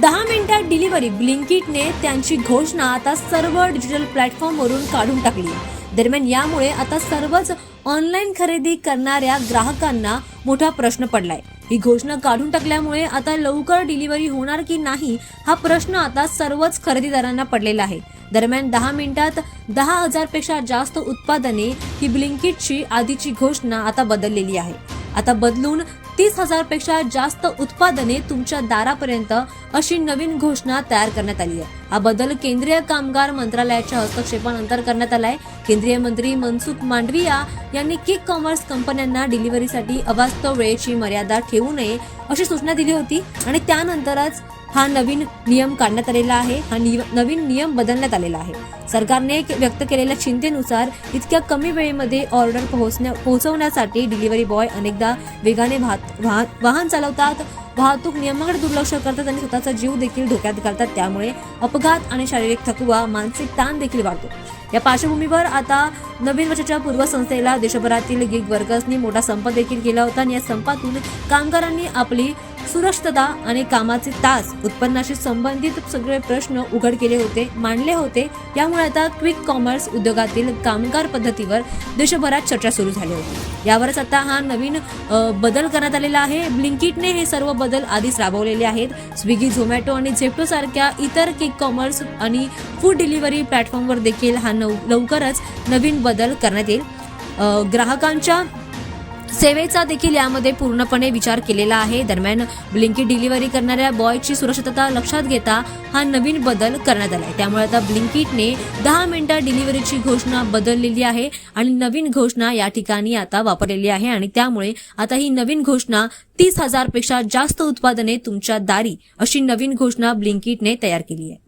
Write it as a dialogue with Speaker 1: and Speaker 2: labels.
Speaker 1: 10 मिनिटात डिलिव्हरी ब्लिंकिटने त्यांची घोषणा आता सर्व डिजिटल प्लॅटफॉर्मवरून काढून टाकली. दरम्यान यामुळे आता सर्वच ऑनलाईन खरेदी करणाऱ्या ग्राहकांना मोठा प्रश्न पडलाय. ही घोषणा काढून टाकल्यामुळे आता लवकर डिलिव्हरी होणार की नाही हा प्रश्न आता सर्वच खरेदीदारांना पडलेला आहे. दरम्यान 10 मिनिटात 10,000 पेक्षा जास्त उत्पादने ही ब्लिंकिटची आधीची घोषणा आता बदललेली आहे. आता बदलून 30,000 पेक्षा जास्त उत्पादने तुमच्या दारापर्यंत अशी नवीन घोषणा तयार करण्यात आली आहे. हा बदल केंद्रीय कामगार मंत्रालयाच्या हस्तक्षेपानंतर करण्यात आलाय. केंद्रीय मंत्री मनसुख मांडविया यांनी क्विक कॉमर्स कंपन्यांना डिलिव्हरीसाठी अवास्तव वेळेची मर्यादा ठेवू नये अशी सूचना दिली होती आणि त्यानंतरच हा नवीन नियम काढण्यात आलेला आहे. हा नवीन नियम बदलण्यात आलेला आहे. सरकारने व्यक्त केलेल्या चिंतेनुसार इतक्या कमी वेळेमध्ये ऑर्डर पोहोचवण्यासाठी डिलिव्हरी बॉय अनेकदा वेगाने वाहन चालवतात, वाहतूक नियमांकडे दुर्लक्ष करतात आणि स्वतःचा जीव देखील धोक्यात घालतात. त्यामुळे अपघात आणि शारीरिक थकवा, मानसिक ताण देखील वाढतो. या पार्श्वभूमीवर आता नवीन वर्षाच्या पूर्वसंस्थेला देशभरातील गिग वर्कर्सनी मोठा संप देखील केला होता आणि या संपातून कामगारांनी आपली सुरक्षितता आणि कामाचे तास, उत्पन्नाशी संबंधित सगळे प्रश्न उघड केले होते, मांडले होते. यामुळे आता क्विक कॉमर्स उद्योगातील कामगार पद्धतीवर देशभरात चर्चा सुरू झाली होती. यावरच आता हा नवीन बदल करण्यात आलेला आहे. ब्लिंकिटने हे सर्व बदल आधीच राबवलेले आहेत. स्विगी, झोमॅटो आणि झेप्टो सारख्या इतर क्विक कॉमर्स आणि फूड डिलिव्हरी प्लॅटफॉर्मवर देखील हा लवकरच नवीन बदल करण्यात येईल. ग्राहकांच्या सेवेचा देखील यामध्ये पूर्णपणे विचार केलेला आहे. दरम्यान ब्लिंकिट डिलिव्हरी करणाऱ्या बॉयची सुरक्षितता लक्षात घेता हा नवीन बदल करण्यात आलाय. त्यामुळे आता ब्लिंकिटने 10 मिनिटात डिलिव्हरीची घोषणा बदललेली आहे आणि नवीन घोषणा या ठिकाणी आता वापरलेली आहे आणि त्यामुळे आता ही नवीन घोषणा 30,000 पेक्षा जास्त उत्पादने तुमच्या दारी अशी नवीन घोषणा ब्लिंकिटने तयार केली आहे.